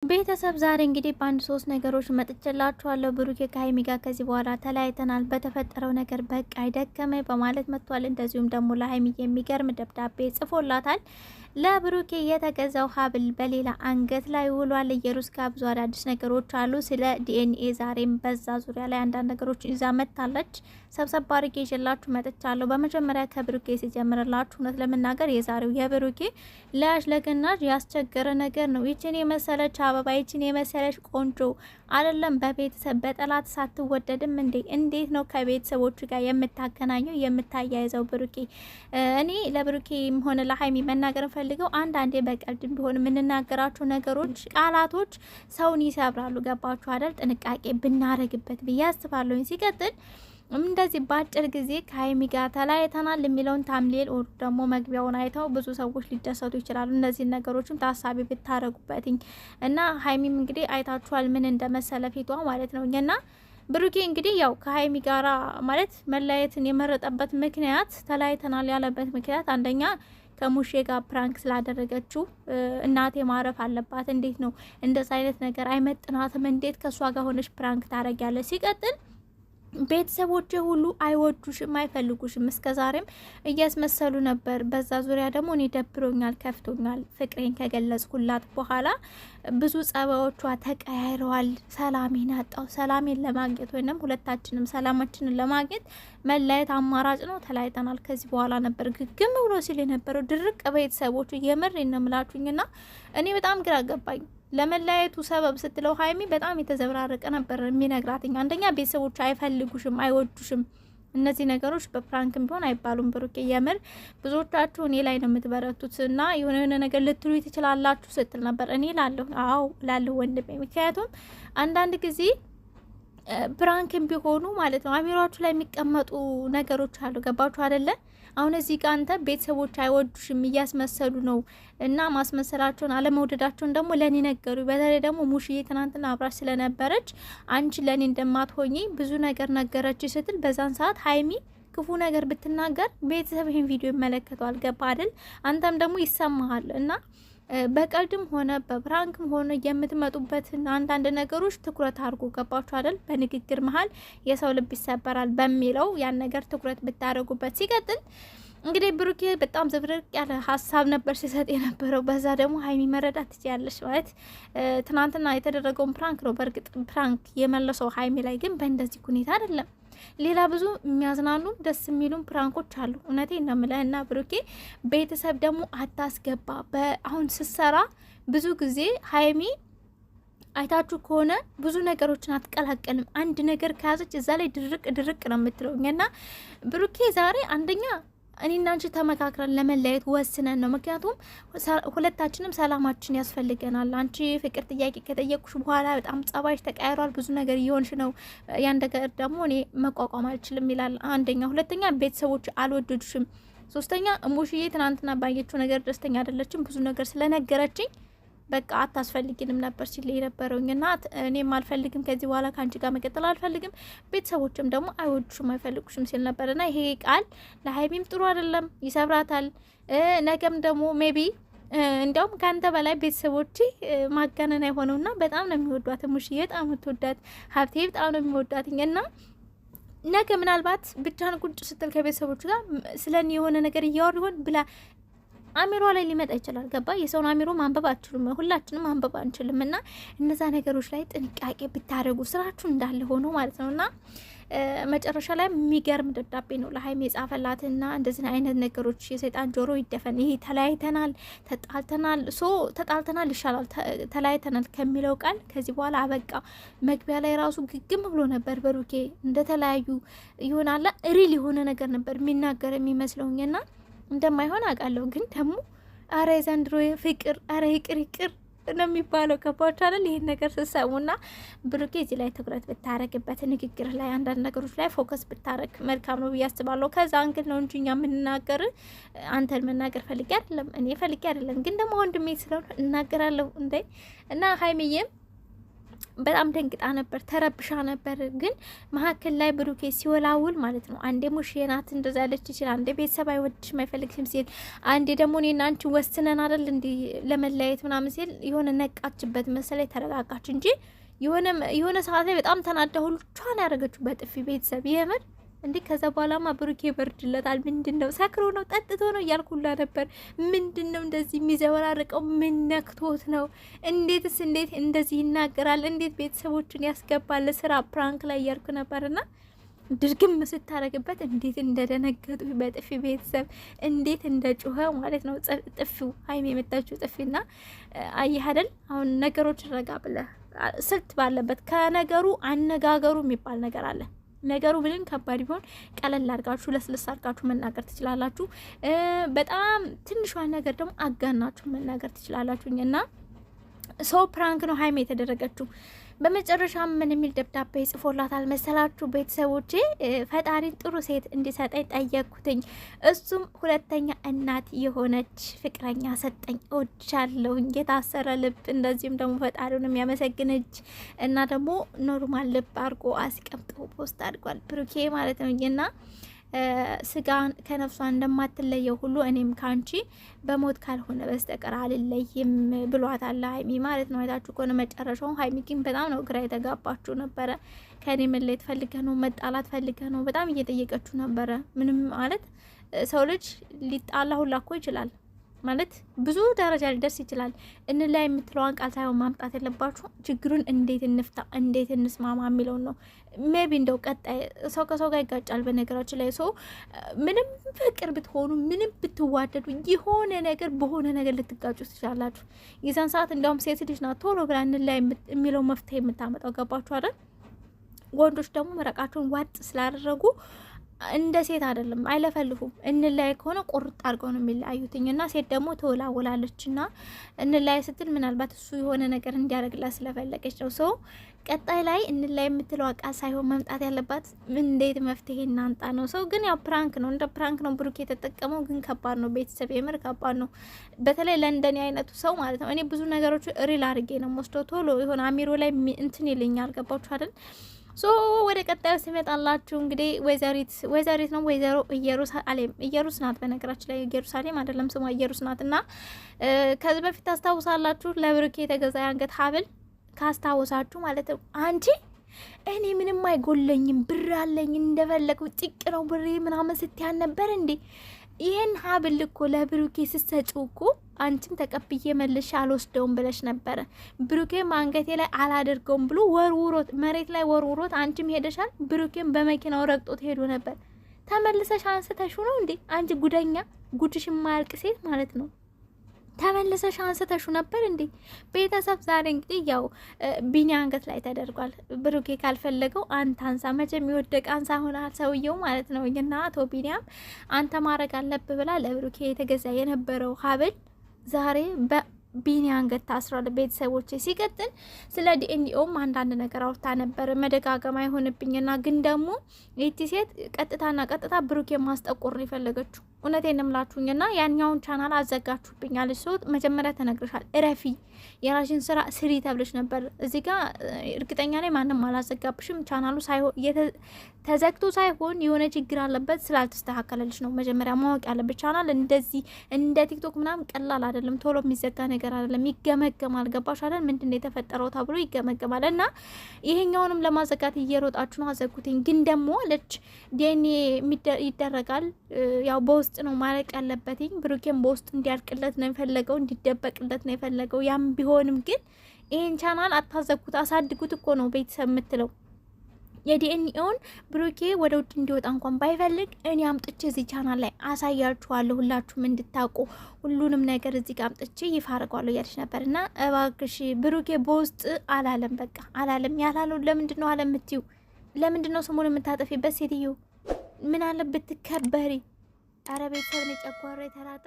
ቤተሰብ ዛሬ እንግዲህ በአንድ ሶስት ነገሮች መጥቼላችኋለሁ። ብሩኬ ከሀይሚ ጋር ከዚህ በኋላ ተለያይተናል፣ በተፈጠረው ነገር በቃ አይደከመኝ በማለት መጥቷል። እንደዚሁም ደግሞ ለሀይሚ የሚገርም ደብዳቤ ጽፎላታል። ለብሩኬ የተገዛው ሀብል በሌላ አንገት ላይ ውሏል። ኢየሩስ ጋር ብዙ አዳዲስ ነገሮች አሉ። ስለ ዲኤንኤ ዛሬም በዛ ዙሪያ ላይ አንዳንድ ነገሮች ይዛ መጥታለች። ሰብሰብ አድርጌ ይዤላችሁ መጥቻለሁ። በመጀመሪያ ከብሩኬ ሲጀምርላችሁ እውነት ለመናገር የዛሬው የብሩኬ ለያዥ ለግናዥ ያስቸገረ ነገር ነው። ይችን የመሰለች አበባ ይችን የመሰለች ቆንጆ አይደለም በቤተሰብ በጠላት ሳትወደድም እንዴ! እንዴት ነው ከቤተሰቦቹ ጋር የምታገናኘው የምታያይዘው? ብሩኬ እኔ ለብሩኬም ሆነ ለሀይሚ መናገር ፈልገው አንዳንዴ በቀልድም ቢሆን የምንናገራቸው ነገሮች ቃላቶች ሰውን ይሰብራሉ። ገባችሁ አይደል? ጥንቃቄ ብናረግበት ብዬ አስባለሁ። ሲቀጥል እንደዚህ በአጭር ጊዜ ከሀይሚ ጋር ተለያይተናል የሚለውን ታምሌል ወር ደግሞ መግቢያውን አይተው ብዙ ሰዎች ሊደሰቱ ይችላሉ። እነዚህን ነገሮችም ታሳቢ ብታረጉበትኝ እና ሀይሚም እንግዲህ አይታችኋል ምን እንደመሰለ ፊቷ ማለት ነው። እና ብሩኬ እንግዲህ ያው ከሀይሚ ጋራ ማለት መለያየትን የመረጠበት ምክንያት ተለያይተናል ያለበት ምክንያት አንደኛ ከሙሼ ጋር ፕራንክ ስላደረገችው እናቴ ማረፍ አለባት፣ እንዴት ነው እንደዚህ አይነት ነገር አይመጥናትም፣ እንዴት ከሷ ጋር ሆነሽ ፕራንክ ታረጊያለሽ? ሲቀጥል ቤተሰቦች ሁሉ አይወዱሽም፣ አይፈልጉሽም። እስከዛሬም እያስመሰሉ ነበር። በዛ ዙሪያ ደግሞ እኔ ደብሮኛል፣ ከፍቶኛል። ፍቅሬን ከገለጽኩላት በኋላ ብዙ ጸባዮቿ ተቀያይረዋል። ሰላሜን አጣው። ሰላሜን ለማግኘት ወይንም ሁለታችንም ሰላማችንን ለማግኘት መለያየት አማራጭ ነው። ተለያይተናል ከዚህ በኋላ ነበር ግግም ብሎ ሲል የነበረው ድርቅ ቤተሰቦቹ የምሬን ነው የምላችሁኝና እኔ በጣም ግራ ገባኝ። ለመለያየቱ ሰበብ ስትለው ሀይሚ በጣም የተዘብራረቀ ነበር የሚነግራትኝ። አንደኛ ቤተሰቦች አይፈልጉሽም፣ አይወዱሽም። እነዚህ ነገሮች በፕራንክም ቢሆን አይባሉም። ብሩኬ የምር ብዙዎቻችሁ እኔ ላይ ነው የምትበረቱት እና የሆነ ነገር ልትሉ ትችላላችሁ ስትል ነበር። እኔ ላለሁ አዎ ላለሁ ወንድሜ። ምክንያቱም አንዳንድ ጊዜ ፕራንክም ቢሆኑ ማለት ነው አሚሯችሁ ላይ የሚቀመጡ ነገሮች አሉ። ገባችሁ አይደለ? አሁን እዚህ ጋር አንተ ቤተሰቦች አይወዱሽም እያስመሰሉ ነው እና ማስመሰላቸውን አለመውደዳቸውን ደግሞ ለኔ ነገሩ። በተለይ ደግሞ ሙሽዬ ትናንትና አብራሽ ስለነበረች አንቺ ለኔ እንደማትሆኚ ብዙ ነገር ነገረች ስትል በዛን ሰዓት ሀይሚ ክፉ ነገር ብትናገር ቤተሰብ ይህን ቪዲዮ ይመለከተዋል። ገባ አይደል? አንተም ደግሞ ይሰማሃል እና በቀልድም ሆነ በፕራንክም ሆነ የምትመጡበትን አንዳንድ ነገሮች ትኩረት አድርጉ። ገባችሁ አይደል? በንግግር መሀል የሰው ልብ ይሰበራል በሚለው ያን ነገር ትኩረት ብታደርጉበት። ሲቀጥል እንግዲህ ብሩኬ በጣም ዝብርቅ ያለ ሀሳብ ነበር ሲሰጥ የነበረው። በዛ ደግሞ ሀይሚ መረዳት ትችያለሽ። ማለት ትናንትና የተደረገውን ፕራንክ ነው በእርግጥ ፕራንክ የመለሰው ሀይሚ ላይ፣ ግን በእንደዚህ ሁኔታ አይደለም። ሌላ ብዙ የሚያዝናኑ ደስ የሚሉን ፕራንኮች አሉ። እውነቴን ነው የምልህ። እና ብሩኬ ቤተሰብ ደግሞ አታስገባ። አሁን ስትሰራ ብዙ ጊዜ ሀይሚ አይታችሁ ከሆነ ብዙ ነገሮችን አትቀላቀልም። አንድ ነገር ከያዘች እዛ ላይ ድርቅ ድርቅ ነው የምትለው። እና ብሩኬ ዛሬ አንደኛ እኔና አንቺ ተመካክረን ለመለያየት ወስነን ነው። ምክንያቱም ሁለታችንም ሰላማችን ያስፈልገናል። አንቺ ፍቅር ጥያቄ ከጠየቁሽ በኋላ በጣም ጸባይሽ ተቀያይሯል፣ ብዙ ነገር እየሆንሽ ነው። ያን ነገር ደግሞ እኔ መቋቋም አልችልም ይላል አንደኛ። ሁለተኛ ቤተሰቦች አልወደዱሽም። ሶስተኛ ሙሽዬ ትናንትና ባየችው ነገር ደስተኛ አይደለችም። ብዙ ነገር ስለነገረችኝ በቃ አታስፈልጊንም ነበር ሲል የነበረውኝና እኔም አልፈልግም፣ ከዚህ በኋላ ከአንቺ ጋር መቀጠል አልፈልግም፣ ቤተሰቦችም ደግሞ አይወዱሽም አይፈልጉሽም ሲል ነበርና ይሄ ቃል ለሀይሚም ጥሩ አይደለም፣ ይሰብራታል። ነገም ደግሞ ሜቢ እንዲያውም ከአንተ በላይ ቤተሰቦች ማጋነን አይሆነውና በጣም ነው የሚወዷት። ሙሽዬ በጣም የምትወዳት፣ ሀብቴ በጣም ነው የሚወዳትኝና ነገ ምናልባት ብቻን ቁጭ ስትል ከቤተሰቦች ጋር ስለኔ የሆነ ነገር እያወሩ ይሆን ብላ አሚሯ ላይ ሊመጣ ይችላል። ገባ? የሰውን አሚሮ ማንበብ አትችሉም፣ ሁላችንም ማንበብ አንችልም። እና እነዛ ነገሮች ላይ ጥንቃቄ ብታደርጉ ስራችሁ እንዳለ ሆኖ ማለት ነው። እና መጨረሻ ላይ የሚገርም ደብዳቤ ነው ለሀይሚ የጻፈላትና እንደዚህ አይነት ነገሮች የሰይጣን ጆሮ ይደፈን። ይሄ ተለያይተናል፣ ተጣልተናል ይሻላል ተለያይተናል ከሚለው ቃል ከዚህ በኋላ አበቃ። መግቢያ ላይ ራሱ ግግም ብሎ ነበር ብሩኬ እንደተለያዩ ይሆናል ሪል የሆነ ነገር ነበር የሚናገር የሚመስለውኝና እንደማይሆን አውቃለሁ። ግን ደግሞ አረ ዘንድሮ ፍቅር አረ ይቅር ነው የሚባለው። ከባቻለን ይሄን ነገር ስትሰሙና ብሩኬ እዚህ ላይ ትኩረት ብታረግበት፣ ንግግር ላይ አንዳንድ ነገሮች ላይ ፎከስ ብታረግ መልካም ነው ብዬ አስባለሁ። ከዛ አንግል ነው እንጂ እኛ የምንናገር አንተን መናገር ፈልጌ አይደለም፣ እኔ ፈልጌ አይደለም። ግን ደግሞ ወንድሜ ስለሆነ እናገራለሁ እንዴ። እና ሀይሚዬም በጣም ደንግጣ ነበር፣ ተረብሻ ነበር። ግን መሀከል ላይ ብሩኬ ሲወላውል ማለት ነው አንዴ ሙሽ ናት እንደዛ ያለች ይችላል፣ አንዴ ቤተሰብ አይወድሽም አይፈልግሽም ሲል፣ አንዴ ደግሞ እኔና አንቺ ወስነን አይደል እንዲ ለመለያየት ምናምን ሲል የሆነ ነቃችበት መሰለኝ፣ ተረጋጋች እንጂ የሆነ ሰዓት ላይ በጣም ተናዳ ሁሉ ቿን ያደረገችው በጥፊ ቤተሰብ የምር እንዴ። ከዛ በኋላማ ብሩኬ ይበርድለታል። ምንድነው ሰክሮ ነው ጠጥቶ ነው እያልኩላ ነበር። ምንድነው እንደዚህ የሚዘወራርቀው? ምን ነክቶት ነው? እንዴት እንደዚህ ይናገራል? እንዴት ቤተሰቦችን ያስገባል ስራ ፕራንክ ላይ እያልኩ ነበርና ድርግም ስታረግበት እንዴት እንደደነገጡ በጥፊ ቤተሰብ እንዴት እንደጮኸ ማለት ነው። ጥፊው ሀይሚ የመታችው ጥፊና አየህ አይደል? አሁን ነገሮች ረጋ ብለህ ስልት ባለበት ከነገሩ አነጋገሩ የሚባል ነገር አለ። ነገሩ ምንም ከባድ ቢሆን ቀለል አድርጋችሁ ለስለስ አድርጋችሁ መናገር ትችላላችሁ። በጣም ትንሿን ነገር ደግሞ አጋናችሁ መናገር ትችላላችሁ። እና ሰው ፕራንክ ነው ሀይሚ የተደረገችው። በመጨረሻ ምን የሚል ደብዳቤ ጽፎላታል መሰላችሁ ቤተሰቦቼ? ፈጣሪን ጥሩ ሴት እንዲሰጠኝ ጠየቅኩትኝ። እሱም ሁለተኛ እናት የሆነች ፍቅረኛ ሰጠኝ። እወድሻለሁኝ፣ የታሰረ ልብ፣ እንደዚሁም ደግሞ ፈጣሪውን የሚያመሰግነች እና ደግሞ ኖርማል ልብ አድርጎ አስቀምጦ ፖስት አድርጓል ብሩኬ ማለት ነው። እና ስጋን ከነፍሷ እንደማትለየው ሁሉ እኔም ካንቺ በሞት ካልሆነ በስተቀር አልለይም ብሏታል ሀይሚ ማለት ነው። አይታችሁ ከሆነ መጨረሻው ሀይሚ ግን በጣም ነው ግራ የተጋባችሁ ነበረ። ከኔ መለየት ፈልገ ነው መጣላት ፈልገ ነው በጣም እየጠየቀችሁ ነበረ። ምንም ማለት ሰው ልጅ ሊጣላ ሁላ እኮ ይችላል ማለት ብዙ ደረጃ ሊደርስ ይችላል። ላይ የምትለዋን ቃል ሳይሆን ማምጣት የለባችሁ ችግሩን እንዴት እንፍታ እንዴት እንስማማ የሚለውን ነው። ሜቢ እንደው ቀጣይ ሰው ከሰው ጋር ይጋጫል። በነገራችን ላይ ሰው ምንም ፍቅር ብትሆኑ ምንም ብትዋደዱ የሆነ ነገር በሆነ ነገር ልትጋጩ ትችላላችሁ። የዛን ሰዓት እንዲያውም ሴት ልጅ ናት ቶሎ ብላ ላይ የሚለው መፍትሄ የምታመጣው። ገባችሁ አይደል? ወንዶች ደግሞ መረቃቸውን ዋጥ ስላደረጉ እንደ ሴት አይደለም፣ አይለፈልፉም። እንላይ ከሆነ ቁርጥ አድርገው ነው የሚለያዩትኝ። እና ሴት ደግሞ ትወላውላለች እና እንላይ ስትል ምናልባት እሱ የሆነ ነገር እንዲያደርግላት ስለፈለገች ነው። ሰው ቀጣይ ላይ እንላይ የምትለው ቃል ሳይሆን መምጣት ያለባት እንዴት መፍትሄ እናንጣ ነው። ሰው ግን ያው ፕራንክ ነው፣ እንደ ፕራንክ ነው ብሩክ የተጠቀመው። ግን ከባድ ነው ቤተሰብ፣ የምር ከባድ ነው። በተለይ ለእንደኔ አይነቱ ሰው ማለት ነው። እኔ ብዙ ነገሮች ሪል አድርጌ ነው ወስዶ ቶሎ የሆነ አሚሮ ላይ እንትን ይልኛል። ገባችሁ አይደል? ሶ ወደ ቀጣዩ ሲመጣላችሁ እንግዲህ ወይዘሪት ነው ወይዘሮ ኢየሩስ ናት። በነገራችን ላይ ኢየሩሳሌም አይደለም ስሟ ኢየሩስ ናት። እና ከዚህ በፊት ታስታውሳላችሁ ለብሩኬ የተገዛ የአንገት ሀብል ካስታወሳችሁ ማለት ነው። አንቺ እኔ ምንም አይጎለኝም ብር አለኝ እንደፈለጉ ጥቅ ነው ብሬ ምናምን ስትያን ነበር እንዴ? ይሄን ሀብል እኮ ለብሩኬ ስትሰጪው እኮ አንቺም ተቀብዬ መልሼ አልወስደውም ብለሽ ነበረ። ብሩኬም አንገቴ ላይ አላደርገውም ብሎ ወርውሮት መሬት ላይ ወርውሮት አንቺም ሄደሻል። ብሩኬም በመኪናው ረግጦት ሄዶ ነበር። ተመልሰሽ አንስተሽ ነው እንዴ? አንቺ ጉደኛ፣ ጉድሽ የማያልቅ ሴት ማለት ነው። ተመልሰሽ አንስተሹ ነበር እንዴ? ቤተሰብ ዛሬ እንግዲህ ያው ቢኒ አንገት ላይ ተደርጓል። ብሩኬ ካልፈለገው አንተ አንሳ፣ መቼም የሚወደቅ አንሳ ሆናል ሰውየው ማለት ነው። እና አቶ ቢኒያም አንተ ማድረግ አለብህ ብላ ለብሩኬ የተገዛ የነበረው ሀብል ዛሬ ቢኒ አንገት ታስሯል። ቤተሰቦች ሲቀጥል ስለ ዲኤንኤውም አንዳንድ ነገር አውርታ ነበር። መደጋገም አይሆንብኝና ግን ደግሞ ይህቺ ሴት ቀጥታ ብሩኬ ማስጠቆር ነው የፈለገችው። እውነቴን እምላችሁኝና ያኛውን ቻናል አዘጋችሁብኛል። እሱ መጀመሪያ ተነግረሻል፣ እረፊ የራሽን ስራ ስሪ ተብለሽ ነበር። እዚህ ጋር እርግጠኛ ላይ ማንም አላዘጋብሽም። ቻናሉ ተዘግቶ ሳይሆን የሆነ ችግር አለበት ስላልተስተካከለልሽ ነው መጀመሪያ ማወቅ ያለበት። ቻናል እንደዚህ እንደ ቲክቶክ ምናምን ቀላል አይደለም፣ ቶሎ የሚዘጋ ነገር አይደለም። ይገመገማል። ገባሽ አይደል? ምንድነው የተፈጠረው ተብሎ ይገመገማል። እና ይሄኛውንም ለማዘጋት እየሮጣችሁ ነው። አዘጉትኝ። ግን ደግሞ አለች ዲኤንኤ ይደረጋል ያው በውስጥ ነው ማለቅ ያለበትኝ። ብሩኬን በውስጥ እንዲያልቅለት ነው የፈለገው፣ እንዲደበቅለት ነው የፈለገው። ያም ቢሆንም ግን ይሄን ቻናል አታዘጉት፣ አሳድጉት እኮ ነው ቤተሰብ የምትለው። የዲኤንኤውን ብሩኬ ወደ ውጭ እንዲወጣ እንኳን ባይፈልግ እኔ አምጥቼ እዚህ ቻናል ላይ አሳያችኋለሁ፣ ሁላችሁም እንድታውቁ ሁሉንም ነገር እዚህ ጋር አምጥቼ ይፋ አድርጓለሁ እያለች ነበር። እና እባክሽ ብሩኬ በውስጥ አላለም፣ በቃ አላለም። ያላለው ለምንድን ነው አለ የምትዩ? ለምንድን ነው ስሙን የምታጠፊበት? ሴትዮ ምን አለ ብትከበሪ። አረ ቤተሰብ ነው ጨጓራ የተላጠ